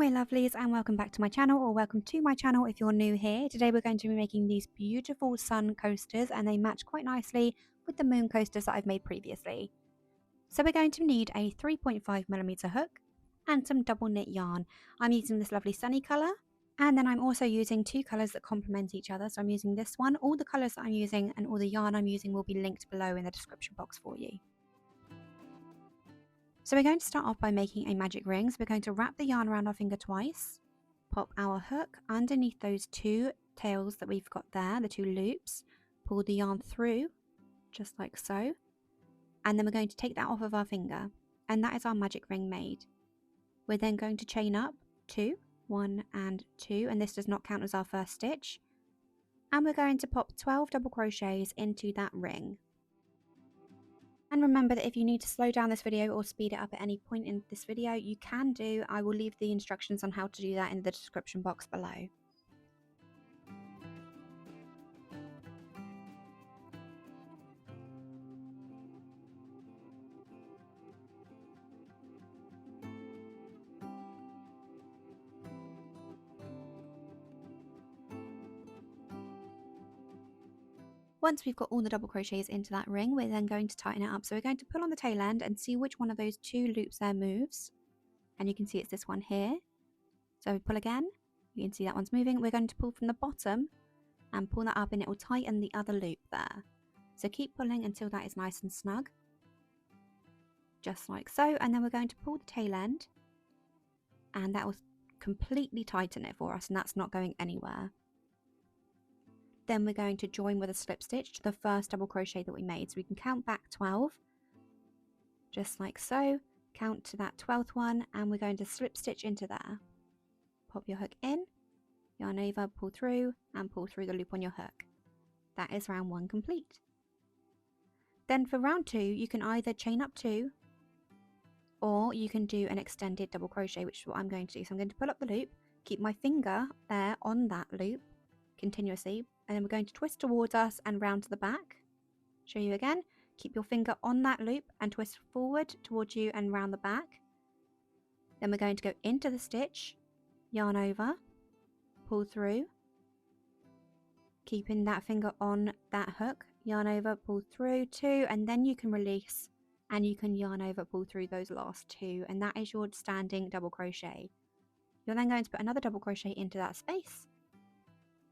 my lovelies, and welcome back to my channel, or welcome to my channel if you're new here. Today we're going to be making these beautiful sun coasters, and they match quite nicely with the moon coasters that I've made previously. So we're going to need a 3.5mm hook and some double knit yarn. I'm using this lovely sunny colour, and then I'm also using two colours that complement each other. So I'm using this one. All the colours that I'm using and all the yarn I'm using will be linked below in the description box for you. So we're going to start off by making a magic ring. So we're going to wrap the yarn around our finger twice, pop our hook underneath those two tails that we've got there, the two loops, pull the yarn through just like so, and then we're going to take that off of our finger, and that is our magic ring made. We're then going to chain up 2, 1 and 2, and this does not count as our first stitch, and we're going to pop 12 double crochets into that ring. And remember that if you need to slow down this video or speed it up at any point in this video, you can do. I will leave the instructions on how to do that in the description box below. Once we've got all the double crochets into that ring, we're then going to tighten it up. So we're going to pull on the tail end and see which one of those two loops there moves. And you can see it's this one here. So we pull again, you can see that one's moving. We're going to pull from the bottom and pull that up, and it will tighten the other loop there. So keep pulling until that is nice and snug. Just like so. And then we're going to pull the tail end, and that will completely tighten it for us, and that's not going anywhere. Then we're going to join with a slip stitch to the first double crochet that we made. So we can count back 12, just like so, count to that 12th one, and we're going to slip stitch into there. Pop your hook in, yarn over, pull through, and pull through the loop on your hook. That is round 1 complete. Then for round 2, you can either chain up 2, or you can do an extended double crochet, which is what I'm going to do. So I'm going to pull up the loop, keep my finger there on that loop continuously, and then we're going to twist towards us and round to the back. Show you again. Keep your finger on that loop and twist forward towards you and round the back. Then we're going to go into the stitch, yarn over, pull through, keeping that finger on that hook, yarn over, pull through 2, and then you can release and you can yarn over, pull through those last 2, and that is your standing double crochet. You're then going to put another double crochet into that space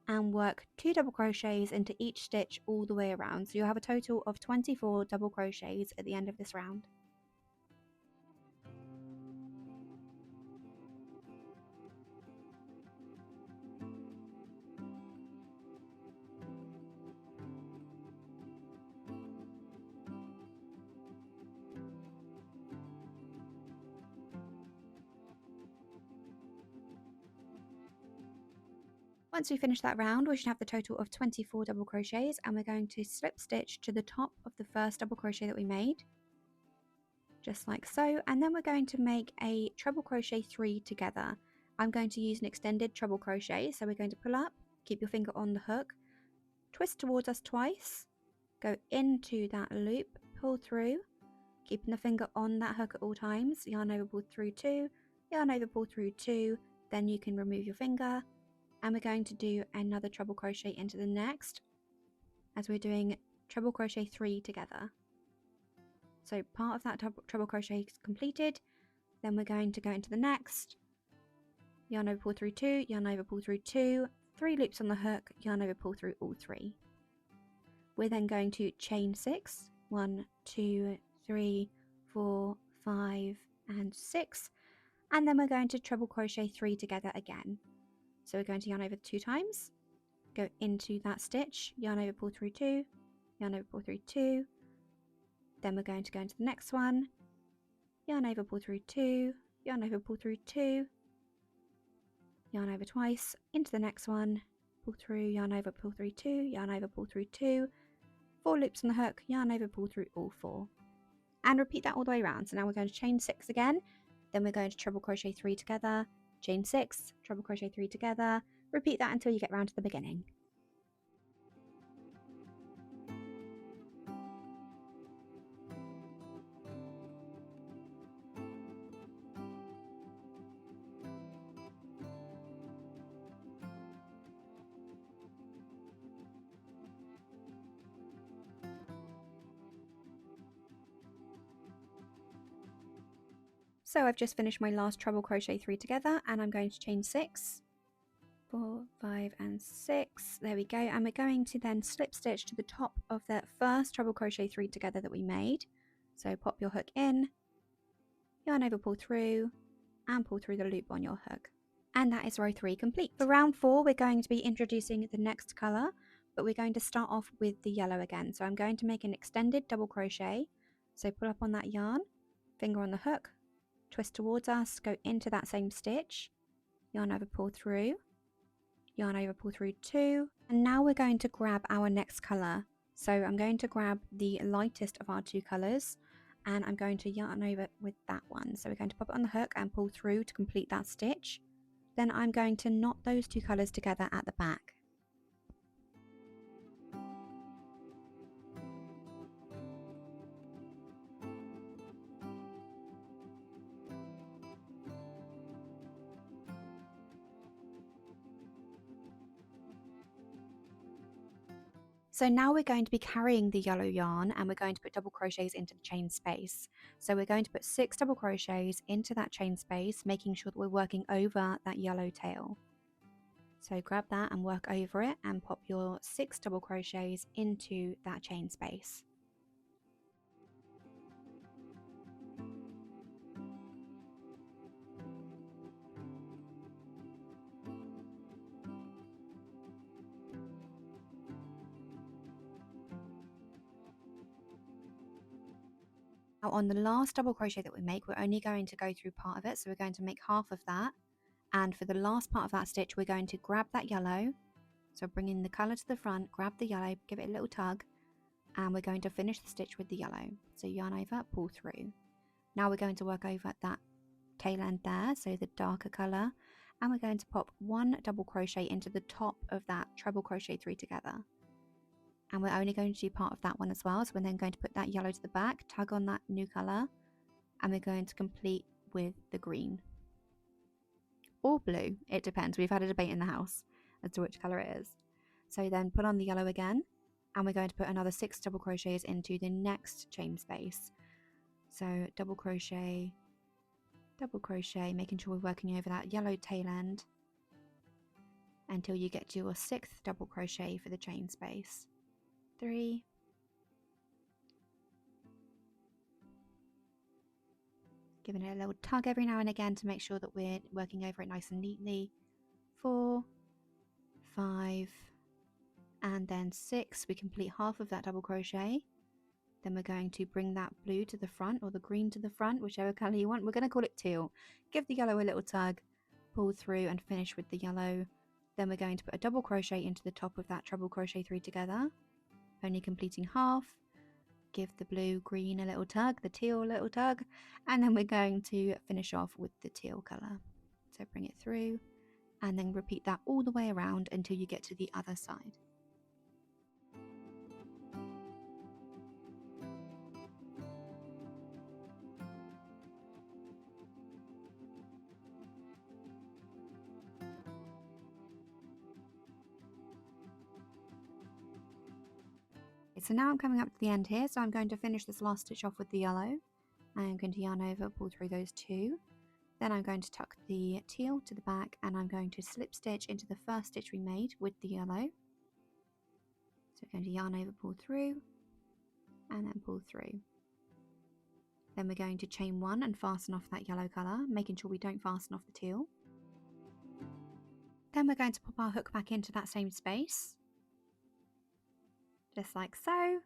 and work 2 double crochets into each stitch all the way around. So you'll have a total of 24 double crochets at the end of this round. Once we finish that round, we should have the total of 24 double crochets, and we're going to slip stitch to the top of the first double crochet that we made, just like so, and then we're going to make a treble crochet 3 together. I'm going to use an extended treble crochet, so we're going to pull up, keep your finger on the hook, twist towards us twice, go into that loop, pull through, keeping the finger on that hook at all times, yarn over, pull through 2, yarn over, pull through 2, then you can remove your finger. And we're going to do another treble crochet into the next, as we're doing treble crochet 3 together. So part of that treble crochet is completed. Then we're going to go into the next, yarn over, pull through 2, yarn over, pull through 2, 3 loops on the hook, yarn over, pull through all 3. We're then going to chain 6, 1, 2, 3, 4, 5 and 6, and then we're going to treble crochet 3 together again. So we're going to yarn over 2 times, go into that stitch, yarn over, pull through 2, yarn over, pull through 2, then we're going to go into the next one, yarn over, pull through 2, yarn over, pull through 2, yarn over twice, into the next one, pull through, yarn over, pull through 2, yarn over, pull through 2, 4 loops on the hook, yarn over, pull through all 4. And repeat that all the way around. So now we're going to chain 6 again, then we're going to treble crochet 3 together, chain 6, treble crochet 3 together, repeat that until you get round to the beginning. So I've just finished my last treble crochet 3 together, and I'm going to chain 6, 4, 5 and 6. There we go. And we're going to then slip stitch to the top of that first treble crochet 3 together that we made. So pop your hook in, yarn over, pull through, and pull through the loop on your hook. And that is row 3 complete. For round 4, we're going to be introducing the next colour, but we're going to start off with the yellow again. So I'm going to make an extended double crochet. So pull up on that yarn, finger on the hook, twist towards us, go into that same stitch, yarn over, pull through, yarn over, pull through 2, and now we're going to grab our next colour. So I'm going to grab the lightest of our 2 colours, and I'm going to yarn over with that one. So we're going to pop it on the hook and pull through to complete that stitch. Then I'm going to knot those 2 colours together at the back. So now we're going to be carrying the yellow yarn, and we're going to put double crochets into the chain space. So we're going to put 6 double crochets into that chain space, making sure that we're working over that yellow tail. So grab that and work over it and pop your 6 double crochets into that chain space. Now on the last double crochet that we make, we're only going to go through part of it, so we're going to make half of that, and for the last part of that stitch we're going to grab that yellow, so bring in the colour to the front, grab the yellow, give it a little tug, and we're going to finish the stitch with the yellow. So yarn over, pull through. Now we're going to work over that tail end there, so the darker colour, and we're going to pop 1 double crochet into the top of that treble crochet 3 together. And we're only going to do part of that one as well, so we're then going to put that yellow to the back, tug on that new colour, and we're going to complete with the green. Or blue, it depends. We've had a debate in the house as to which colour it is. So then put on the yellow again, and we're going to put another 6 double crochets into the next chain space. So double crochet, making sure we're working over that yellow tail end until you get to your 6th double crochet for the chain space. 3, giving it a little tug every now and again to make sure that we're working over it nice and neatly. 4, 5, and then 6. We complete half of that double crochet. Then we're going to bring that blue to the front, or the green to the front, whichever colour you want. We're going to call it teal. Give the yellow a little tug, pull through and finish with the yellow. Then we're going to put a double crochet into the top of that treble crochet 3 together, only completing half. Give the blue green a little tug, the teal a little tug, and then we're going to finish off with the teal colour. So bring it through and then repeat that all the way around until you get to the other side. So now I'm coming up to the end here, so I'm going to finish this last stitch off with the yellow. I'm going to yarn over, pull through those 2. Then I'm going to tuck the teal to the back, and I'm going to slip stitch into the first stitch we made with the yellow. So we're going to yarn over, pull through, and then pull through. Then we're going to chain 1 and fasten off that yellow colour, making sure we don't fasten off the teal. Then we're going to pop our hook back into that same space, just like so,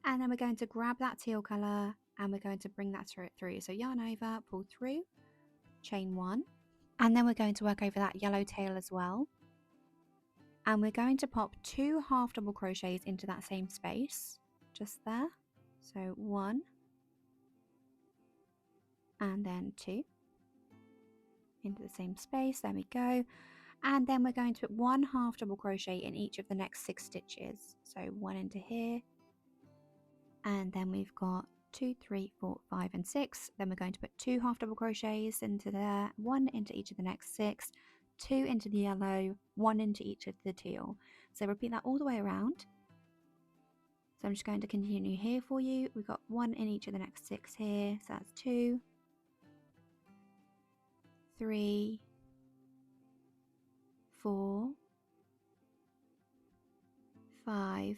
and then we're going to grab that teal colour and we're going to bring that through. So yarn over, pull through, chain 1, and then we're going to work over that yellow tail as well, and we're going to pop 2 half double crochets into that same space, just there. So 1 and then 2 into the same space, there we go. And then we're going to put 1 half double crochet in each of the next 6 stitches. So 1 into here, and then we've got 2, 3, 4, 5 and 6. Then we're going to put 2 half double crochets into there, 1 into each of the next 6, 2 into the yellow, 1 into each of the teal. So repeat that all the way around. So I'm just going to continue here for you. We've got 1 in each of the next 6 here, so that's 2, 3, 4, 5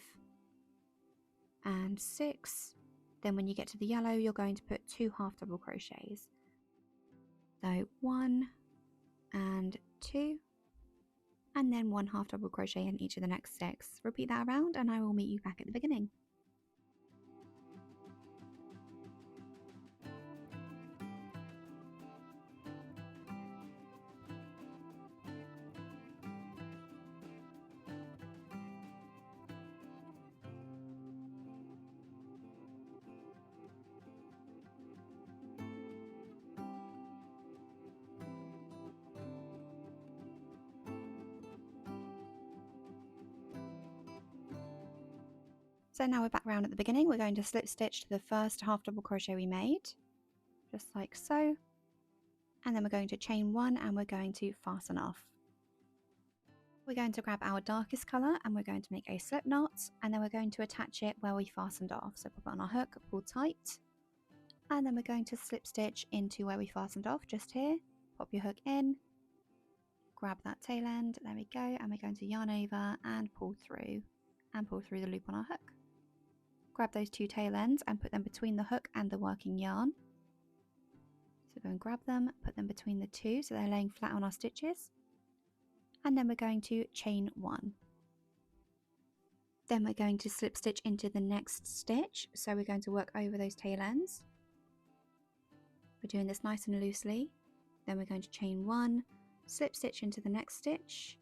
and 6. Then when you get to the yellow, you're going to put 2 half double crochets. So 1 and 2, and then 1 half double crochet in each of the next 6. Repeat that around and I will meet you back at the beginning. So now we're back round at the beginning. We're going to slip stitch to the first half double crochet we made, just like so, and then we're going to chain 1 and we're going to fasten off. We're going to grab our darkest colour and we're going to make a slip knot, and then we're going to attach it where we fastened off. So pop it on our hook, pull tight, and then we're going to slip stitch into where we fastened off, just here. Pop your hook in, grab that tail end, there we go, and we're going to yarn over and pull through the loop on our hook. Grab those 2 tail ends and put them between the hook and the working yarn. So go and grab them, put them between the 2 so they're laying flat on our stitches, and then we're going to chain 1. Then we're going to slip stitch into the next stitch, so we're going to work over those tail ends. We're doing this nice and loosely. Then we're going to chain 1, slip stitch into the next stitch,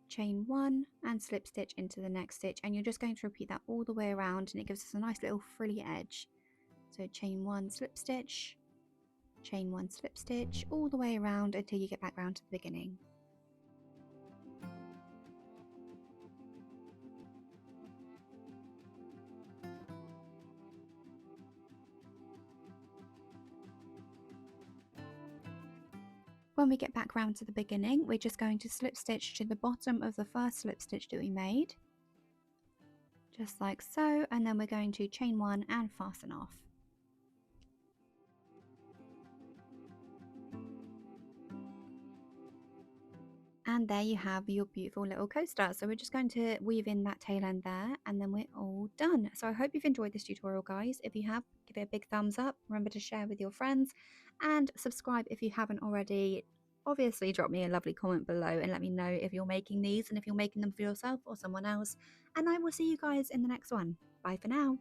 chain 1 and slip stitch into the next stitch, and you're just going to repeat that all the way around, and it gives us a nice little frilly edge. So chain 1, slip stitch, chain 1, slip stitch, all the way around until you get back round to the beginning. When we get back round to the beginning, we're just going to slip stitch to the bottom of the first slip stitch that we made, just like so, and then we're going to chain 1 and fasten off. And there you have your beautiful little coaster. So we're just going to weave in that tail end there, and then we're all done. So I hope you've enjoyed this tutorial, guys. If you have, give it a big thumbs up. Remember to share with your friends and subscribe if you haven't already. Obviously, drop me a lovely comment below and let me know if you're making these and if you're making them for yourself or someone else. And I will see you guys in the next one. Bye for now.